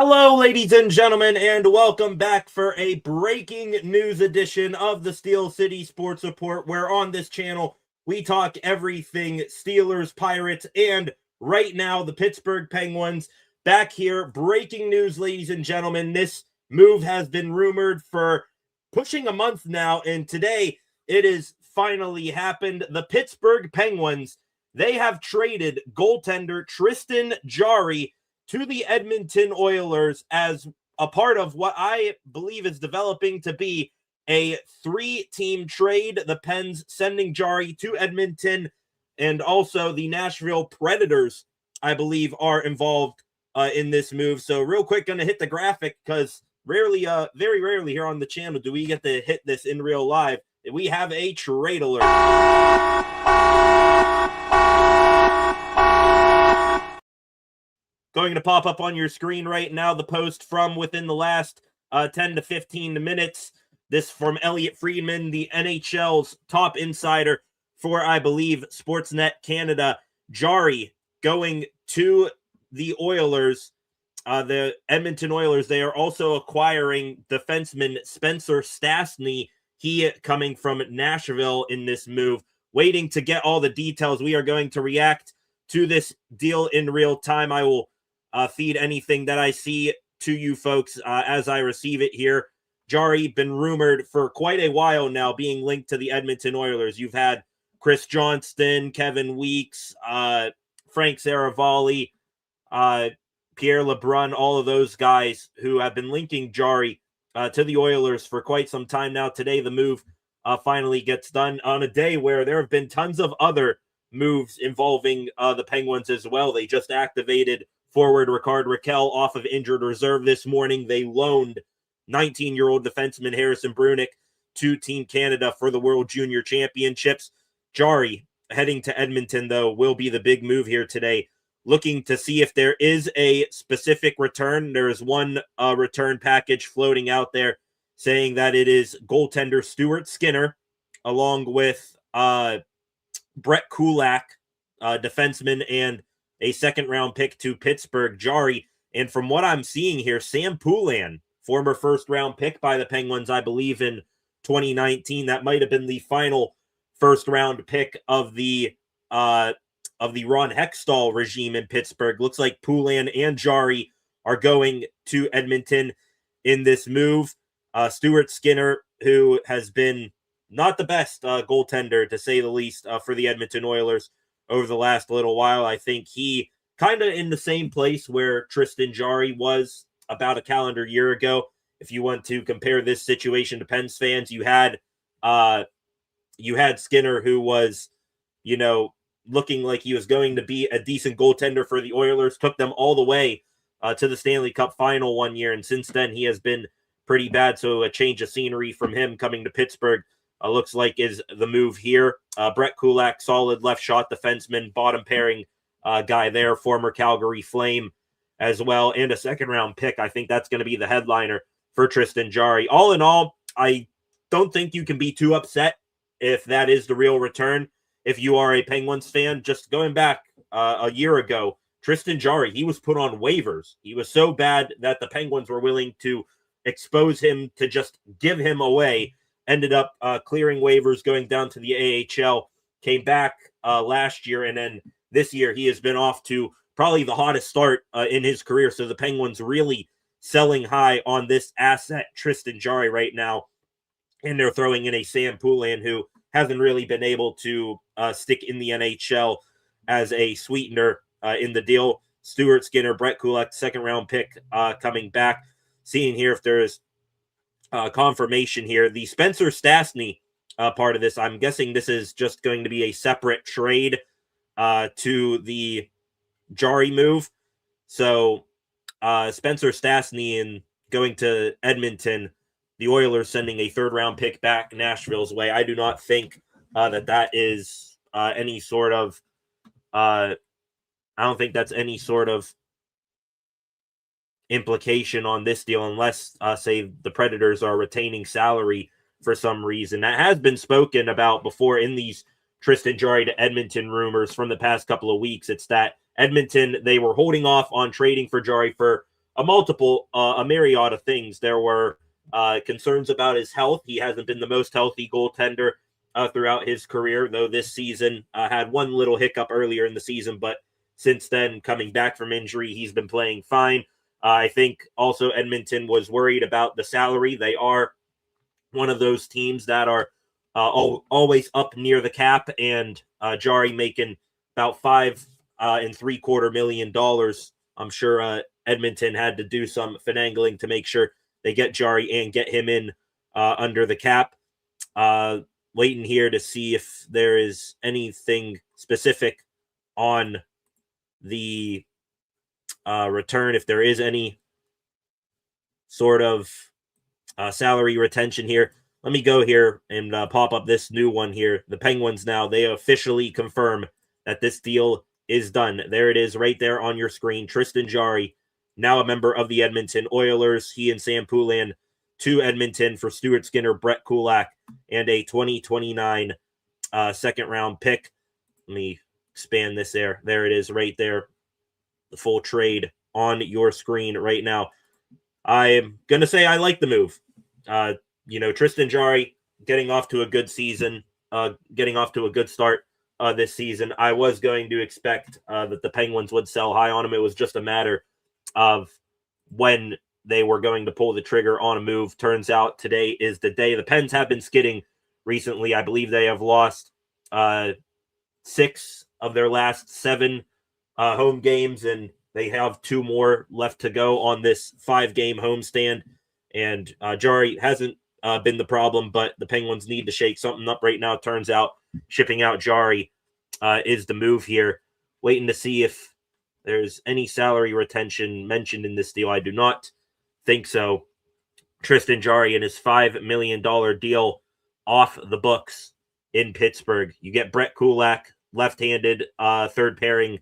Hello, ladies and gentlemen, and welcome back for a breaking news edition of the Steel City Sports Report, where on this channel we talk everything Steelers, Pirates, and right now the Pittsburgh Penguins. Back here, breaking news, ladies and gentlemen. This move has been rumored for pushing a month now, and today it is finally happened. The Pittsburgh Penguins, they have traded goaltender Tristan Jarry to the Edmonton Oilers as a part of what I believe is developing to be a three-team trade. The Pens sending Jarry to Edmonton, and also the Nashville Predators, I believe, are involved in this move. So real quick, going to hit the graphic because very rarely here on the channel do we get to hit this in real live. We have a trade alert. Going to pop up on your screen right now, the post from within the last 10 to 15 minutes. This from Elliot Friedman, the NHL's top insider for, I believe, Sportsnet Canada. Jarry going to the Oilers, the Edmonton Oilers. They are also acquiring defenseman Spencer Stastny. He coming from Nashville in this move. Waiting to get all the details. We are going to react to this deal in real time. I will feed anything that I see to you folks as I receive it here. Jarry been rumored for quite a while now being linked to the Edmonton Oilers. You've had Chris Johnston, Kevin Weeks, Frank Saravalli, Pierre LeBrun, all of those guys who have been linking Jarry to the Oilers for quite some time now. Today, the move finally gets done on a day where there have been tons of other moves involving the Penguins as well. They just activated forward Ricard Raquel off of injured reserve this morning. They loaned 19-year-old defenseman Harrison Brunick to Team Canada for the World Junior Championships. Jarry heading to Edmonton, though, will be the big move here today. Looking to see if there is a specific return. There is one return package floating out there saying that it is goaltender Stuart Skinner along with Brett Kulak, defenseman, and a second-round pick to Pittsburgh. Jarry, and from what I'm seeing here, Sam Poulin, former first-round pick by the Penguins, I believe, in 2019. That might have been the final first-round pick of the Ron Hextall regime in Pittsburgh. Looks like Poulin and Jarry are going to Edmonton in this move. Stuart Skinner, who has been not the best goaltender, to say the least, for the Edmonton Oilers over the last little while. I think he kind of in the same place where Tristan Jarry was about a calendar year ago. If you want to compare this situation to Pens fans, you had Skinner, who was, looking like he was going to be a decent goaltender for the Oilers, took them all the way to the Stanley Cup final one year, and since then he has been pretty bad. So a change of scenery from him coming to Pittsburgh looks like is the move here. Brett Kulak, solid left shot defenseman, bottom pairing guy there, former Calgary Flame as well, and a second-round pick. I think that's going to be the headliner for Tristan Jarry. All in all, I don't think you can be too upset if that is the real return. If you are a Penguins fan, just going back a year ago, Tristan Jarry, he was put on waivers. He was so bad that the Penguins were willing to expose him to just give him away. Ended up clearing waivers, going down to the AHL, came back last year, and then this year he has been off to probably the hottest start in his career. So the Penguins really selling high on this asset, Tristan Jarry, right now. And they're throwing in a Sam Poulin, who hasn't really been able to stick in the NHL as a sweetener in the deal. Stuart Skinner, Brett Kulak, second-round pick coming back. Seeing here if there is confirmation here. The Spencer Stastny part of this, I'm guessing this is just going to be a separate trade to the Jarry move. So Spencer Stastny and going to Edmonton, the Oilers sending a third-round pick back Nashville's way. I do not think that is any sort of I don't think that's any sort of implication on this deal, unless say the Predators are retaining salary for some reason. That has been spoken about before in these Tristan Jarry to Edmonton rumors from the past couple of weeks. It's that Edmonton, they were holding off on trading for Jarry for a myriad of things. There were concerns about his health. He hasn't been the most healthy goaltender throughout his career, though this season had one little hiccup earlier in the season, but since then, coming back from injury, he's been playing fine. I think also Edmonton was worried about the salary. They are one of those teams that are always up near the cap, and Jarry making about $5.75 million. I'm sure Edmonton had to do some finagling to make sure they get Jarry and get him in under the cap. Waiting here to see if there is anything specific on the return, if there is any sort of salary retention here. Let me go here and pop up this new one here. The Penguins now, they officially confirm that this deal is done. There it is right there on your screen. Tristan Jarry, now a member of the Edmonton Oilers. He and Sam Poulin to Edmonton for Stuart Skinner, Brett Kulak, and a 2029 second-round pick. Let me expand this there. There it is right there. The full trade on your screen right now. I'm going to say I like the move. Tristan Jarry getting off to a good season, getting off to a good start this season. I was going to expect that the Penguins would sell high on him. It was just a matter of when they were going to pull the trigger on a move. Turns out today is the day. The Pens have been skidding recently. I believe they have lost 6 of their last 7 home games, and they have 2 more left to go on this 5-game homestand. And Jarry hasn't been the problem, but the Penguins need to shake something up right now. Turns out shipping out Jarry is the move here. Waiting to see if there's any salary retention mentioned in this deal. I do not think so. Tristan Jarry and his $5 million deal off the books in Pittsburgh. You get Brett Kulak, left-handed third pairing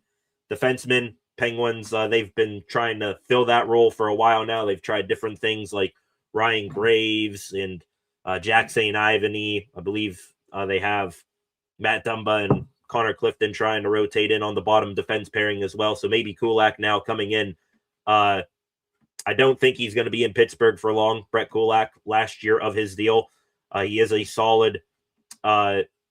defenseman. Penguins, they've been trying to fill that role for a while now. They've tried different things like Ryan Graves and Jack St. Ivany. I believe they have Matt Dumba and Connor Clifton trying to rotate in on the bottom defense pairing as well. So maybe Kulak now coming in. I don't think he's going to be in Pittsburgh for long. Brett Kulak, last year of his deal, he is a solid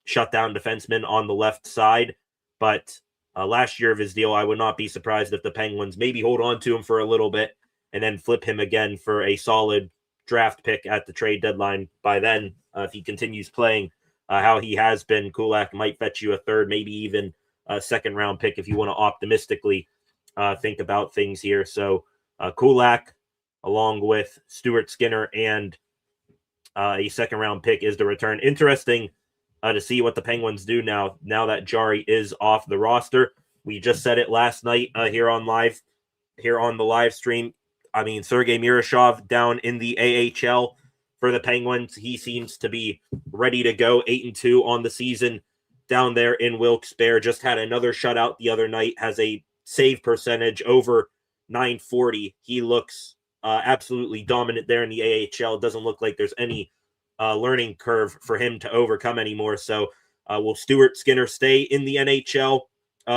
shutdown defenseman on the left side. But last year of his deal, I would not be surprised if the Penguins maybe hold on to him for a little bit and then flip him again for a solid draft pick at the trade deadline. By then, if he continues playing how he has been, Kulak might fetch you a third, maybe even a second-round pick if you want to optimistically think about things here. So Kulak, along with Stuart Skinner and a second-round pick is the return. Interesting to see what the Penguins do now that Jarry is off the roster. We just said it last night here on the live stream. I mean, Sergei Murashov down in the AHL for the Penguins. He seems to be ready to go. 8-2 on the season down there in Wilkes-Barre. Just had another shutout the other night. Has a save percentage over .940. He looks absolutely dominant there in the AHL. Doesn't look like there's any learning curve for him to overcome anymore. So will Stuart Skinner stay in the NHL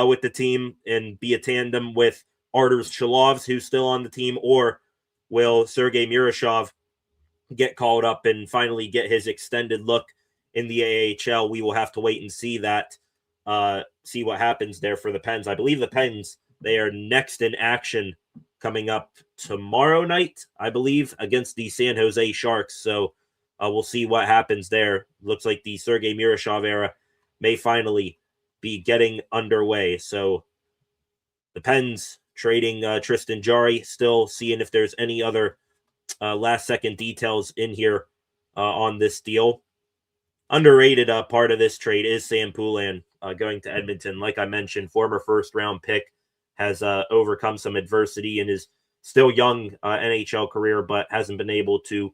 with the team and be a tandem with Arturs Chalovs, who's still on the team, or will Sergei Murashov get called up and finally get his extended look in the AHL? We will have to wait and see that, see what happens there for the Pens. I believe the Pens, they are next in action coming up tomorrow night, I believe, against the San Jose Sharks. So we'll see what happens there. Looks like the Sergei Murashov era may finally be getting underway. So the Pens trading Tristan Jarry, still seeing if there's any other last-second details in here on this deal. Underrated part of this trade is Sam Poulin going to Edmonton. Like I mentioned, former first-round pick, has overcome some adversity in his still young NHL career, but hasn't been able to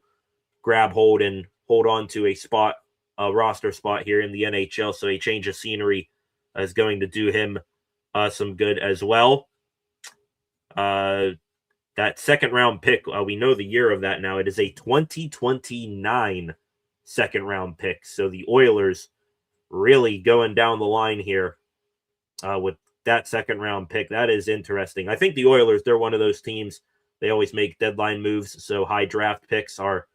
grab hold and hold on to a roster spot here in the NHL. So a change of scenery is going to do him some good as well. That second-round pick, we know the year of that now. It is a 2029 second-round pick. So the Oilers really going down the line here with that second-round pick. That is interesting. I think the Oilers, they're one of those teams They always make deadline moves, so high draft picks are,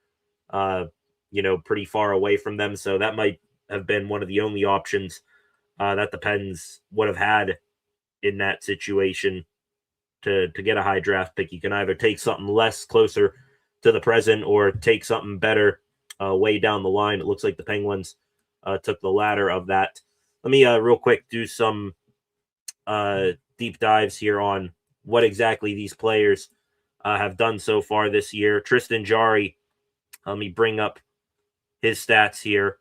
pretty far away from them. So that might have been one of the only options that the Pens would have had in that situation to get a high draft pick. You can either take something less closer to the present or take something better way down the line. It looks like the Penguins took the latter of that. Let me real quick do some deep dives here on what exactly these players have done so far this year. Tristan Jarry, let me bring up his stats here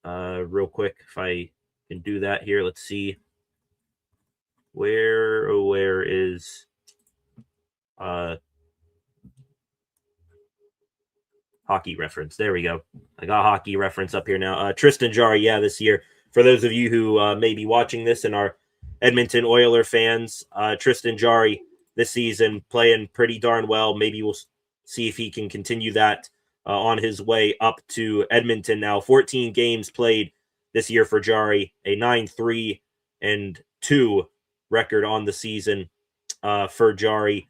real quick. If I can do that here, let's see. Where is Hockey Reference? There we go. I got Hockey Reference up here now. Tristan Jarry, this year. For those of you who may be watching this and are Edmonton Oiler fans, Tristan Jarry this season playing pretty darn well. Maybe we'll see if he can continue that on his way up to Edmonton now. 14 games played this year for Jarry, a 9-3-2 record on the season for Jarry.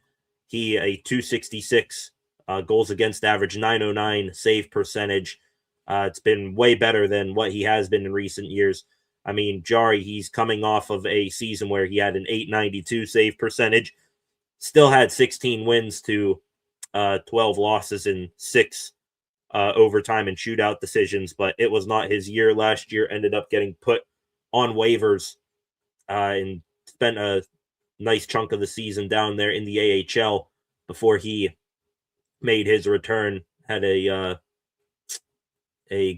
He a 266 goals against average, 909 save percentage. It's been way better than what he has been in recent years. I mean, Jarry, he's coming off of a season where he had an 892 save percentage, still had 16 wins to 12 losses in 6 overtime and shootout decisions, but it was not his year last year. Ended up getting put on waivers and spent a nice chunk of the season down there in the AHL before he made his return. Had a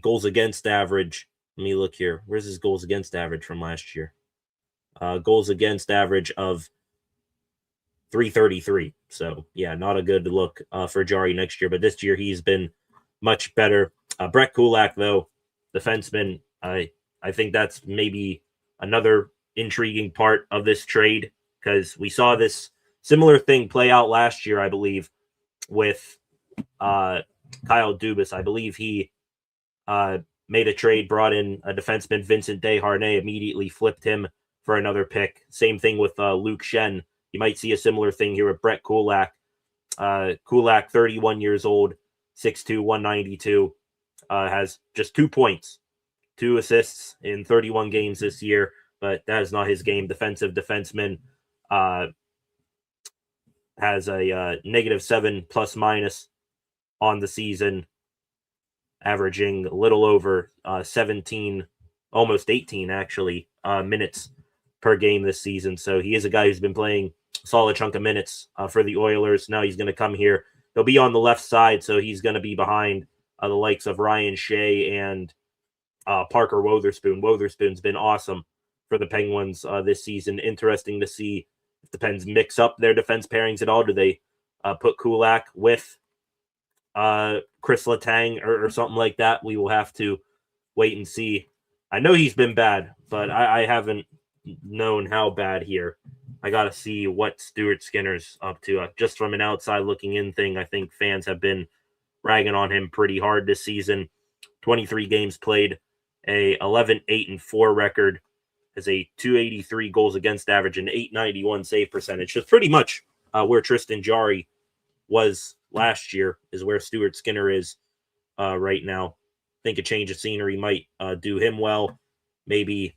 goals against average. Let me look here. Where's his goals against average from last year? Goals against average of 333. So, not a good look for Jarry next year. But this year, he's been much better. Brett Kulak, though, defenseman, I think that's maybe another intriguing part of this trade, because we saw this similar thing play out last year, I believe, with Kyle Dubas. I believe he made a trade, brought in a defenseman, Vincent Desharnais, immediately flipped him for another pick. Same thing with Luke Shen. You might see a similar thing here with Brett Kulak. Kulak, 31 years old, 6'2", 192, has just 2 points, 2 assists in 31 games this year, but that is not his game. Defensive defenseman, has a -7 plus minus on the season, averaging a little over 17, almost 18 actually, minutes per game this season. So he is a guy who's been playing a solid chunk of minutes for the Oilers. Now he's going to come here. He'll be on the left side, so he's going to be behind the likes of Ryan Shea and Parker Wotherspoon. Wotherspoon's been awesome for the Penguins this season. Interesting to see if the Pens mix up their defense pairings at all. Do they put Kulak with Chris Letang or something like that? We will have to wait and see. I know he's been bad, but I haven't known how bad here. I got to see what Stuart Skinner's up to. Just from an outside looking in thing, I think fans have been ragging on him pretty hard this season. 23 games played, a 11-8-4 record, has a 283 goals against average and 891 save percentage. Just pretty much where Tristan Jarry was last year is where Stuart Skinner is right now. I think a change of scenery might do him well. Maybe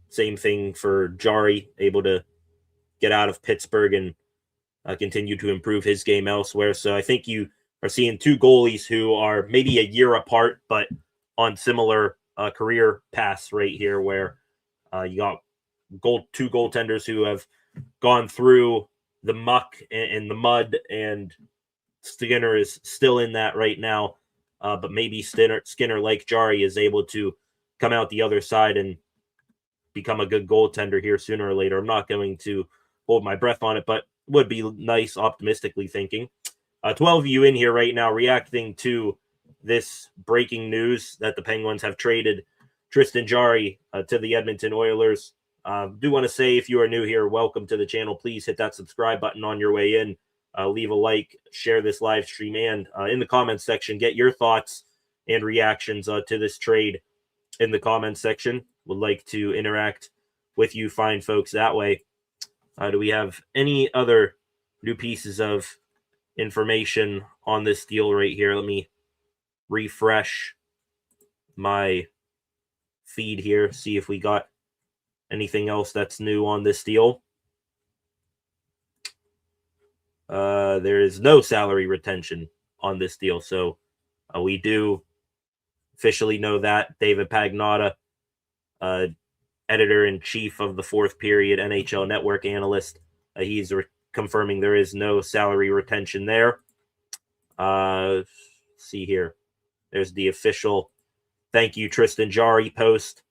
same thing for Jarry, able to get out of Pittsburgh and continue to improve his game elsewhere. So I think you are seeing 2 goalies who are maybe a year apart, but on similar career paths right here, where you got 2 goaltenders who have gone through the muck and the mud, and Skinner is still in that right now. But maybe Skinner, like Jarry, is able to come out the other side and become a good goaltender here sooner or later. I'm not going to hold my breath on it, but would be nice, optimistically thinking. 12 of you in here right now reacting to this breaking news that the Penguins have traded Tristan Jarry to the Edmonton Oilers. Do want to say, if you are new here, welcome to the channel. Please hit that subscribe button on your way in. Leave a like, share this live stream, and in the comments section, get your thoughts and reactions to this trade in the comments section. Would like to interact with you fine folks that way. Do we have any other new pieces of information on this deal right here? Let me refresh my feed here, see if we got anything else that's new on this deal. There is no salary retention on this deal, so we do officially know that. David Pagnotta, editor-in-chief of the Fourth Period NHL Network analyst, he's confirming there is no salary retention there. See here. There's the official thank you, Tristan Jarry post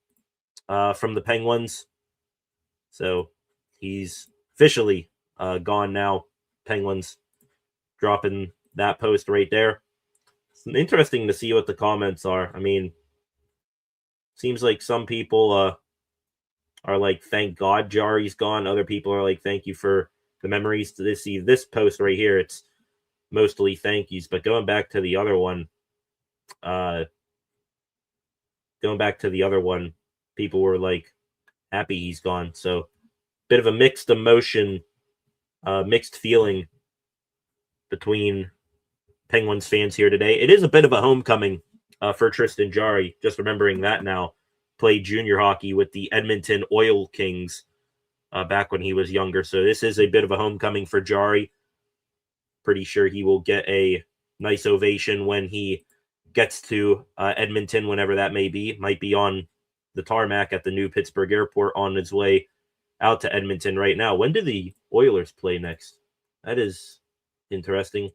from the Penguins. So he's officially gone now. Penguins dropping that post right there. It's interesting to see what the comments are. I mean, seems like some people are like, thank God Jarry's gone. Other people are like, thank you for the memories. To see this post right here, it's mostly thank yous. But going back to the other one, people were like happy he's gone. So bit of a mixed emotion, mixed feeling between Penguins fans here today. It is a bit of a homecoming for Tristan Jarry. Just remembering that now. Played junior hockey with the Edmonton Oil Kings back when he was younger. So this is a bit of a homecoming for Jarry. Pretty sure he will get a nice ovation when he gets to Edmonton, whenever that may be. Might be on the tarmac at the new Pittsburgh airport on his way out to Edmonton right now. When do the Oilers play next? That is interesting.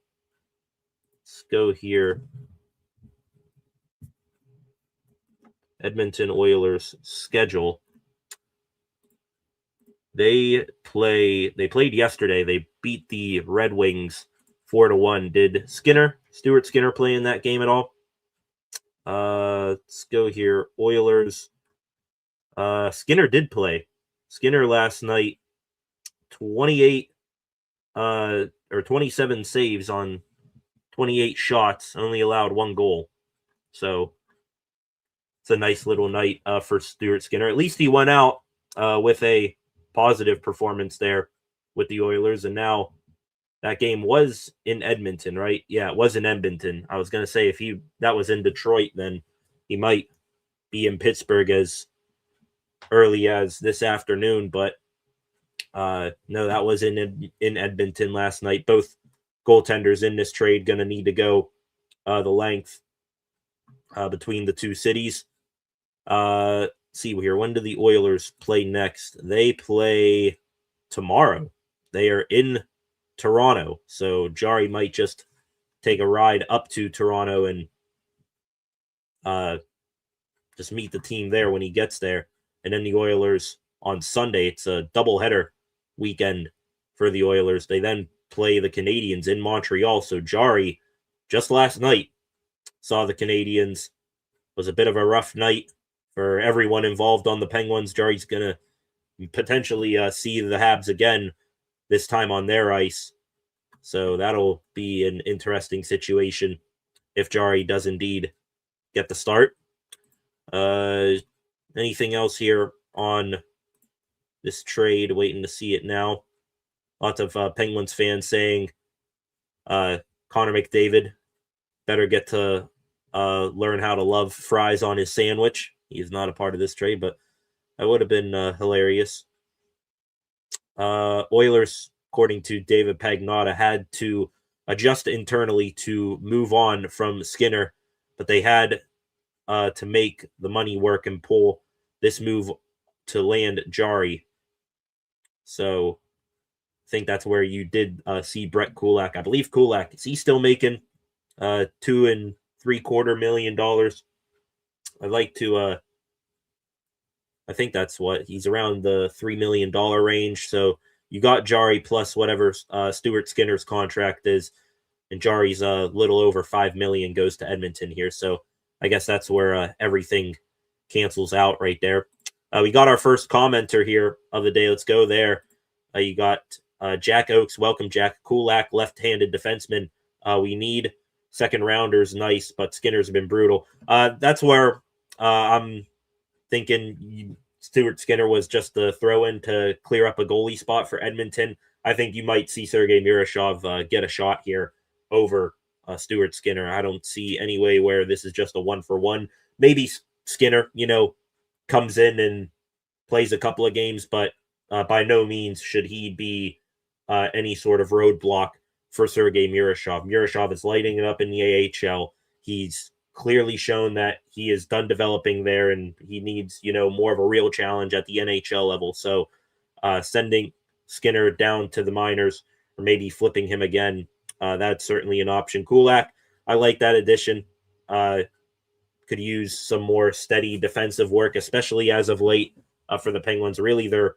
Let's go here. Edmonton Oilers schedule. They played yesterday. They beat the Red Wings 4-1. Did Stuart Skinner play in that game at all? Let's go here. Oilers. Skinner did play. Skinner last night, 28 or 27 saves on 28 shots, only allowed 1 goal. So it's a nice little night for Stuart Skinner. At least he went out with a positive performance there with the Oilers. And now that game was in Edmonton, right? Yeah, it was in Edmonton. I was going to say if that was in Detroit, then he might be in Pittsburgh as early as this afternoon. But no, that was in Edmonton last night. Both goaltenders in this trade going to need to go the length between the two cities. See here. When do the Oilers play next? They play tomorrow. They are in Toronto. So Jarry might just take a ride up to Toronto and just meet the team there when he gets there. And then the Oilers on Sunday, it's a doubleheader weekend for the Oilers. They then play the Canadiens in Montreal. So Jarry, just last night, saw the Canadiens. It was a bit of a rough night for everyone involved on the Penguins. Jarry's going to potentially see the Habs again, this time on their ice. So that'll be an interesting situation if Jarry does indeed get the start. Anything else here on this trade? Waiting to see it now. Lots of Penguins fans saying Connor McDavid better get to learn how to love fries on his sandwich. He's not a part of this trade, but that would have been hilarious. Oilers, according to David Pagnotta, had to adjust internally to move on from Skinner, but they had to make the money work and pull this move to land Jarry. So I think that's where you did see Brett Kulak. I believe Kulak, is he still making $2.75 million? I'd like to I think that's what he's around the $3 million range. So you got Jarry plus whatever Stuart Skinner's contract is, and Jarry's a little over $5 million goes to Edmonton here. So I guess that's where everything cancels out right there. We got our first commenter here of the day. Let's go there. You got Jack Oakes. Welcome, Jack. Kulak, left-handed defenseman. We need second rounders. Nice, but Skinner's been brutal. That's where I'm thinking Stuart Skinner was just the throw-in to clear up a goalie spot for Edmonton, I think you might see Sergei Murashov get a shot here over Stuart Skinner. I don't see any way where this is just a 1-for-1. Maybe Skinner, comes in and plays a couple of games, but by no means should he be any sort of roadblock for Sergei Murashov. Murashov is lighting it up in the AHL. He's clearly shown that he is done developing there, and he needs, more of a real challenge at the NHL level. So sending Skinner down to the minors, or maybe flipping him again, that's certainly an option. Kulak, I like that addition. Could use some more steady defensive work, especially as of late for the Penguins. Really, their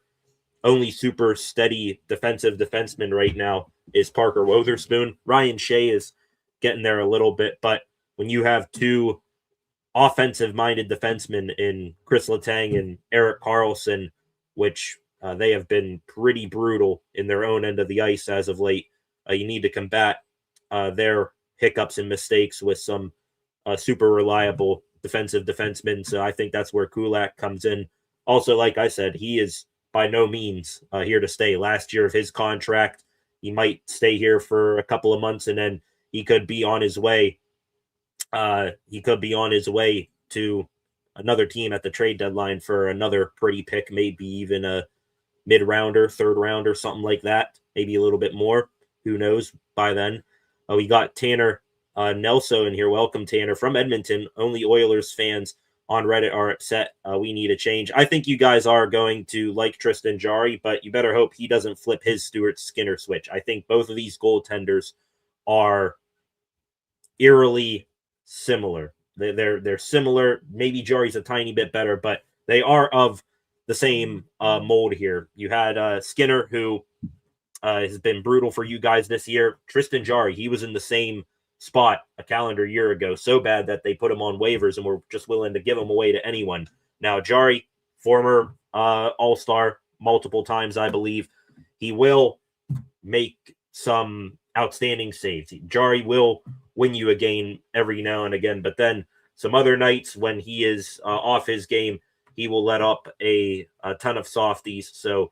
only super steady defensive defenseman right now is Parker Wotherspoon. Ryan Shea is getting there a little bit, but when you have two offensive-minded defensemen in Chris Letang and Erik Karlsson, which they have been pretty brutal in their own end of the ice as of late, you need to combat their hiccups and mistakes with some super reliable defensive defensemen. So I think that's where Kulak comes in. Also, like I said, he is by no means here to stay. Last year of his contract, he might stay here for a couple of months, and then he could be on his way. He could be on his way to another team at the trade deadline for another pretty pick, maybe even a mid-rounder, third-rounder, something like that. Maybe a little bit more. Who knows by then? We got Tanner Nelson in here. Welcome, Tanner, from Edmonton. Only Oilers fans on Reddit are upset. We need a change. I think you guys are going to like Tristan Jarry, but you better hope he doesn't flip his Stuart Skinner switch. I think both of these goaltenders are eerily similar. They're similar. Maybe Jarry's a tiny bit better, but they are of the same mold here. You had Skinner, who has been brutal for you guys this year. Tristan Jarry, he was in the same spot a calendar year ago, so bad that they put him on waivers and were just willing to give him away to anyone. Now, Jarry, former All-Star multiple times, I believe, he will make some outstanding saves. Jarry will win you a game every now and again, but then some other nights when he is off his game, he will let up a ton of softies. So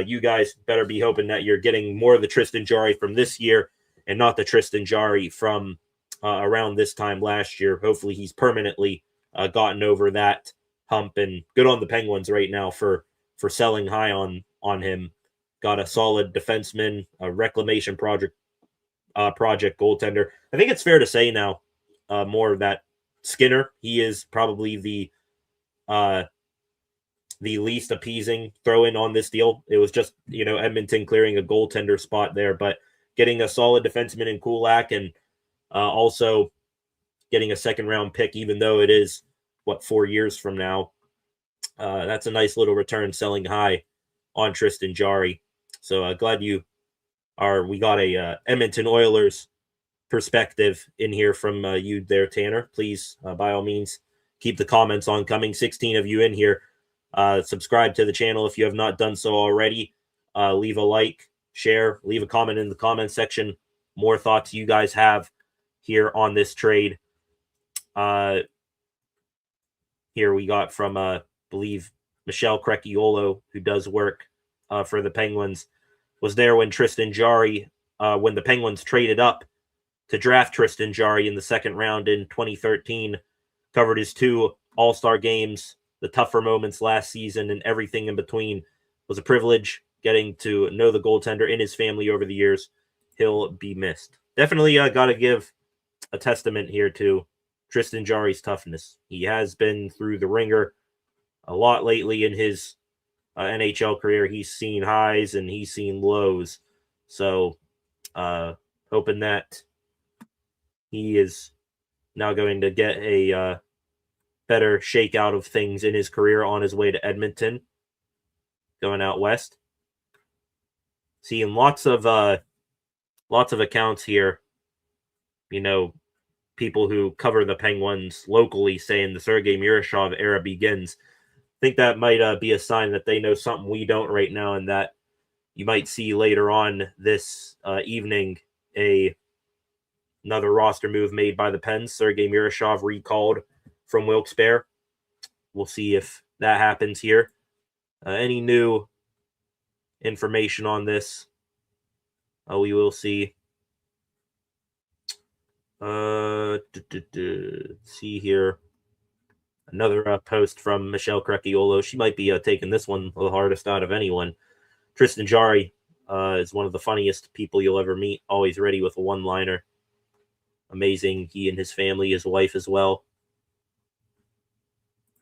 you guys better be hoping that you're getting more of the Tristan Jarry from this year and not the Tristan Jarry from around this time last year. Hopefully he's permanently gotten over that hump, and good on the Penguins right now for selling high on him. Got a solid defenseman, a reclamation project goaltender. I think it's fair to say now more that Skinner, he is probably the least appeasing throw-in on this deal. It was just, Edmonton clearing a goaltender spot there, but getting a solid defenseman in Kulak, and also getting a second-round pick, even though it is, 4 years from now. That's a nice little return selling high on Tristan Jarry. So glad we got a Edmonton Oilers perspective in here from you there, Tanner. Please, by all means, keep the comments on coming. 16 of you in here. Subscribe to the channel if you have not done so already. Leave a like, share, leave a comment in the comment section. More thoughts you guys have here on this trade. Here we got from, I believe, Michelle Crecchiolo, who does work for the Penguins, was there when Tristan Jarry, when the Penguins traded up to draft Tristan Jarry in the second round in 2013, covered his 2 All-Star games, the tougher moments last season, and everything in between. It was a privilege getting to know the goaltender in his family over the years. He'll be missed. Definitely got to give a testament here to Tristan Jarry's toughness. He has been through the ringer a lot lately in his NHL career. He's seen highs and he's seen lows. So hoping that he is now going to get a better shakeout of things in his career on his way to Edmonton, going out west. Seeing lots of accounts here, people who cover the Penguins locally saying the Sergei Murashov era begins. I think that might be a sign that they know something we don't right now, and that you might see later on this evening another roster move made by the Pens. Sergei Murashov recalled from Wilkes-Barre. We'll see if that happens here. Any new information on this? We will see. See here. Another post from Michelle Crecchiolo. She might be taking this one the hardest out of anyone. Tristan Jarry is one of the funniest people you'll ever meet. Always ready with a one-liner. Amazing. He and his family, his wife as well.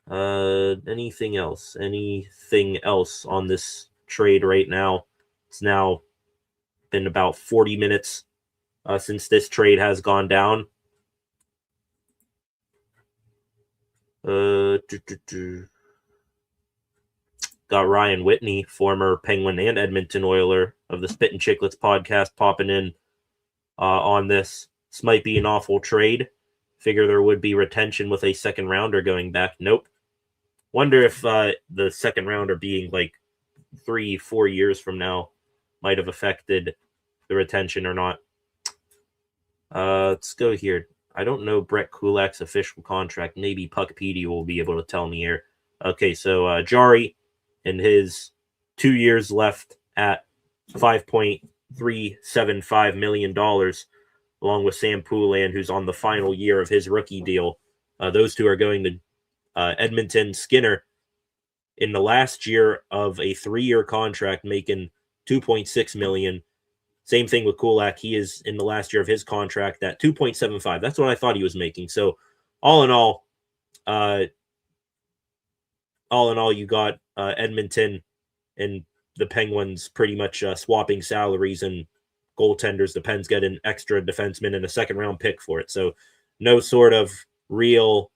Anything else? Anything else on this trade right now? It's now been about 40 minutes since this trade has gone down. Got Ryan Whitney, former Penguin and Edmonton Oiler of the Spit and Chicklets podcast, popping in on this. This might be an awful trade. Figure there would be retention with a second rounder going back. Nope. Wonder if the second rounder being like 3-4 years from now might have affected the retention or not. Let's go here. I don't know Brett Kulak's official contract. Maybe Puckpedia will be able to tell me here. Okay, so Jarry in his 2 years left at $5.375 million, along with Sam Poulin, who's on the final year of his rookie deal. Those two are going to Edmonton. Skinner in the last year of a 3-year contract making $2.6 million. Same thing with Kulak. He is in the last year of his contract at $2.75. That's what I thought he was making. So all in all, you got Edmonton and the Penguins pretty much swapping salaries and goaltenders. The Pens get an extra defenseman and a second-round pick for it. So no sort of real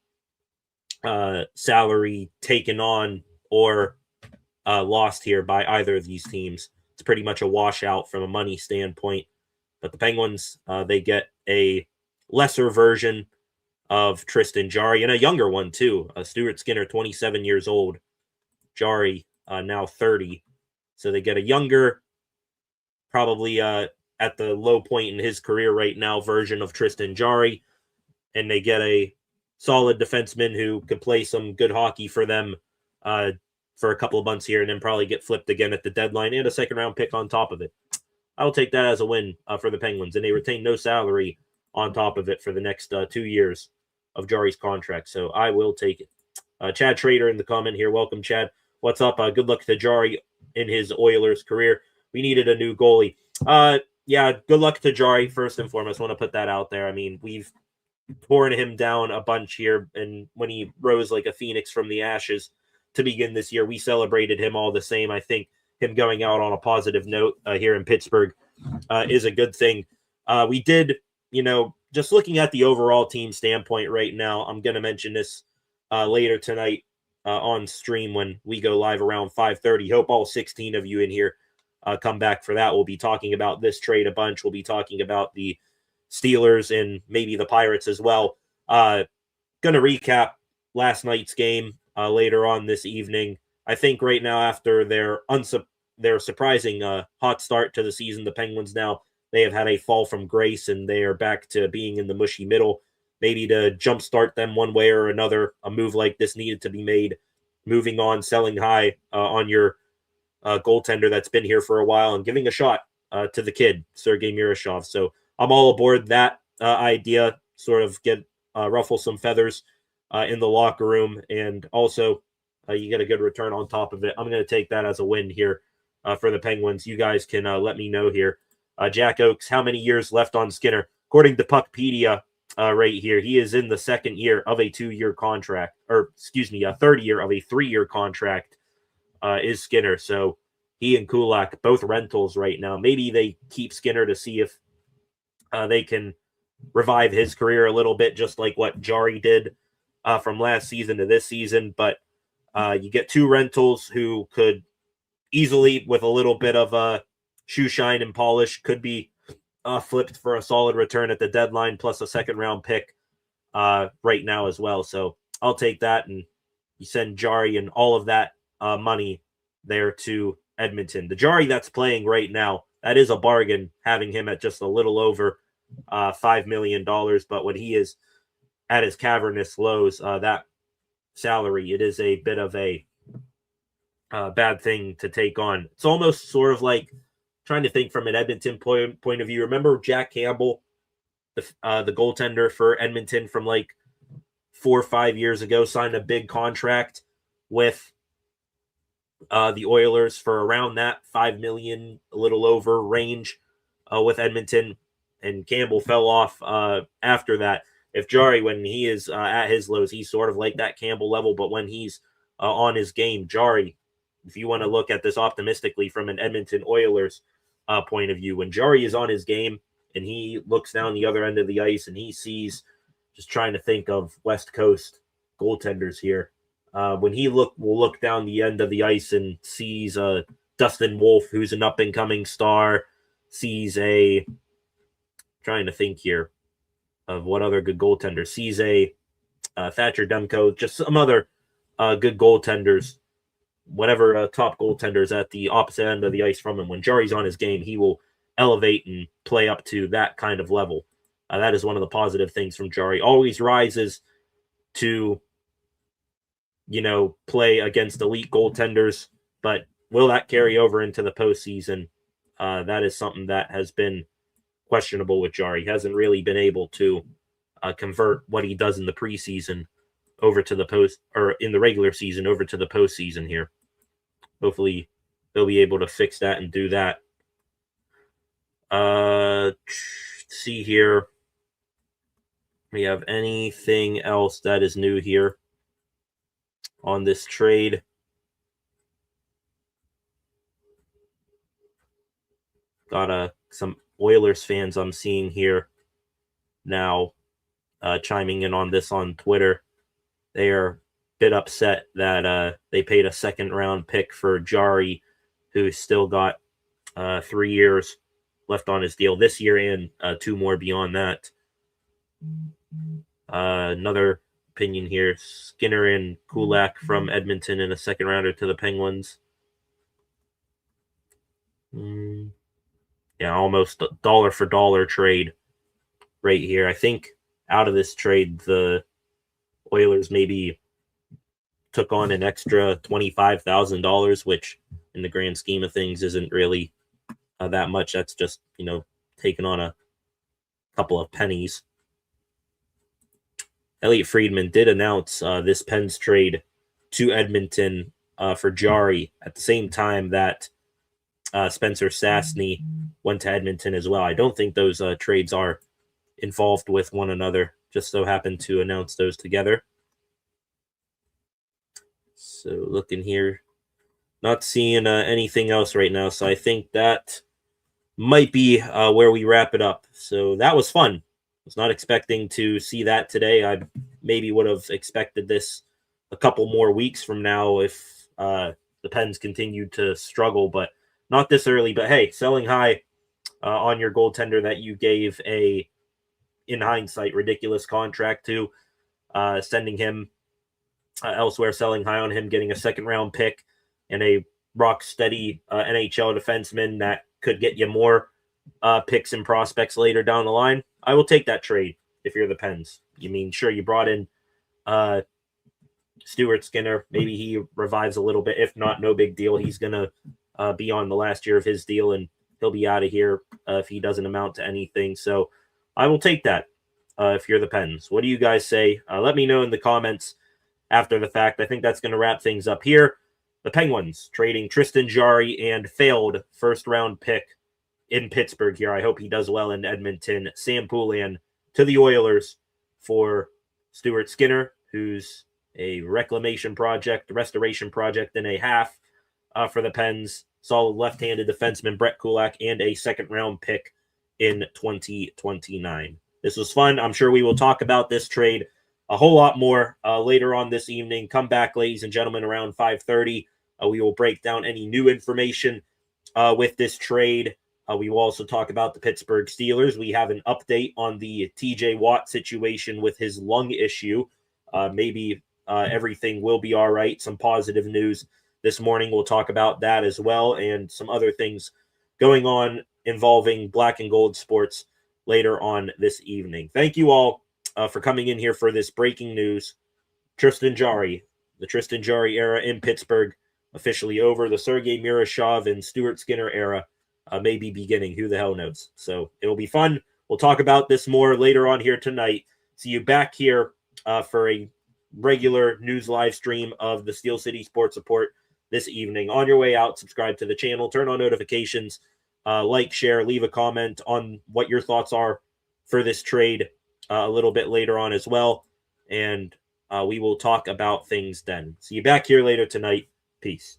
salary taken on or lost here by either of these teams. It's pretty much a washout from a money standpoint. But the Penguins, they get a lesser version of Tristan Jarry and a younger one, too. Stuart Skinner, 27 years old. Jarry, now 30. So they get a younger, probably at the low point in his career right now, version of Tristan Jarry. And they get a solid defenseman who could play some good hockey for them for a couple of months here and then probably get flipped again at the deadline and a second-round pick on top of it. I will take that as a win for the Penguins, and they retain no salary on top of it for the next 2 years of Jarry's contract, so I will take it. Chad Trader in the comment here. Welcome, Chad. What's up? Good luck to Jarry in his Oilers career. We needed a new goalie. Yeah, good luck to Jarry, first and foremost. I want to put that out there. I mean, we've torn him down a bunch here, and when he rose like a phoenix from the ashes to begin this year, we celebrated him all the same. I think him going out on a positive note here in Pittsburgh is a good thing. We did, just looking at the overall team standpoint right now, I'm going to mention this later tonight on stream when we go live around 5:30. Hope all 16 of you in here come back for that. We'll be talking about this trade a bunch. We'll be talking about the Steelers and maybe the Pirates as well. Going to recap last night's game later on this evening. I think right now, after their surprising hot start to the season, the Penguins now, they have had a fall from grace and they are back to being in the mushy middle. Maybe to jumpstart them one way or another, a move like this needed to be made. Moving on, selling high on your goaltender that's been here for a while and giving a shot to the kid, Sergei Murashov. So I'm all aboard that idea, sort of get ruffle some feathers in the locker room, and also you get a good return on top of it. I'm going to take that as a win here for the Penguins. You guys can let me know here. Jack Oakes, how many years left on Skinner? According to Puckpedia right here, he is in the second year of a 2-year contract, or excuse me, a third year of a 3-year contract is Skinner. So he and Kulak, both rentals right now. Maybe they keep Skinner to see if they can revive his career a little bit, just like what Jarry did from last season to this season. But you get 2 rentals who could easily, with a little bit of shoe shine and polish, could be flipped for a solid return at the deadline, plus a second-round pick right now as well. So I'll take that, and you send Jarry and all of that money there to Edmonton. The Jarry that's playing right now, that is a bargain, having him at just a little over $5 million. But when he is at his cavernous lows, that salary, it is a bit of a bad thing to take on. It's almost sort of like trying to think from an Edmonton point of view. Remember Jack Campbell, the goaltender for Edmonton from like 4 or 5 years ago, signed a big contract with the Oilers for around that $5 million, a little over range with Edmonton, and Campbell fell off after that. If Jarry, when he is at his lows, he's sort of like that Campbell level, but when he's on his game, Jarry, if you want to look at this optimistically from an Edmonton Oilers point of view, when Jarry is on his game and he looks down the other end of the ice and he sees, just trying to think of West Coast goaltenders here, when he will look down the end of the ice and sees Dustin Wolf, who's an up and coming star, sees trying to think here of what other good goaltenders, sees Thatcher Demko, just some other good goaltenders, whatever top goaltenders at the opposite end of the ice from him. When Jarry's on his game, he will elevate and play up to that kind of level. That is one of the positive things from Jarry. Always rises to, play against elite goaltenders, but will that carry over into the postseason? That is something that has been questionable with Jarry. He hasn't really been able to convert what he does in the preseason over to the in the regular season over to the postseason here. Hopefully they'll be able to fix that and do that. See here. We have anything else that is new here on this trade? Got some Oilers fans I'm seeing here now chiming in on this on Twitter. They are a bit upset that they paid a second-round pick for Jarry, who's still got 3 years left on his deal this year and 2 more beyond that. Another opinion here, Skinner and Kulak from Edmonton in a second-rounder to the Penguins. Yeah, almost a dollar-for-dollar trade right here. I think out of this trade, the Oilers maybe took on an extra $25,000, which in the grand scheme of things isn't really that much. That's just, taking on a couple of pennies. Elliot Friedman did announce this Pens trade to Edmonton for Jarry at the same time that Spencer Stastny went to Edmonton as well. I don't think those trades are involved with one another. Just so happened to announce those together. So looking here, not seeing anything else right now. So I think that might be where we wrap it up. So that was fun. Was not expecting to see that today. I maybe would have expected this a couple more weeks from now if the Pens continued to struggle, but not this early. But hey, selling high on your goaltender that you gave in hindsight, ridiculous contract to, sending him elsewhere, selling high on him, getting a second-round pick and a rock-steady NHL defenseman that could get you more picks and prospects later down the line. I will take that trade if you're the Pens. Sure, you brought in Stuart Skinner. Maybe he revives a little bit. If not, no big deal. He's going to be on the last year of his deal, and he'll be out of here if he doesn't amount to anything. So I will take that if you're the Pens. What do you guys say? Let me know in the comments after the fact. I think that's going to wrap things up here. The Penguins trading Tristan Jarry and failed first-round pick in Pittsburgh here. I hope he does well in Edmonton. Sam Poulin to the Oilers for Stuart Skinner, who's a restoration project and a half for the Pens. Solid left-handed defenseman Brett Kulak and a second-round pick in 2029. This was fun. I'm sure we will talk about this trade a whole lot more later on this evening. Come back, ladies and gentlemen, around 5:30. We will break down any new information with this trade. We will also talk about the Pittsburgh Steelers. We have an update on the TJ Watt situation with his lung issue. Maybe everything will be all right. Some positive news this morning. We'll talk about that as well, and some other things going on involving black and gold sports later on this evening. Thank you all for coming in here for this breaking news. Tristan Jarry, the Tristan Jarry era in Pittsburgh officially over. The Sergei Murashov and Stuart Skinner era may be beginning. Who the hell knows? So it'll be fun. We'll talk about this more later on here tonight. See you back here for a regular news live stream of the Steel City Sports Report this evening. On your way out, subscribe to the channel, turn on notifications, like, share, leave a comment on what your thoughts are for this trade a little bit later on as well. And we will talk about things then. See you back here later tonight. Peace.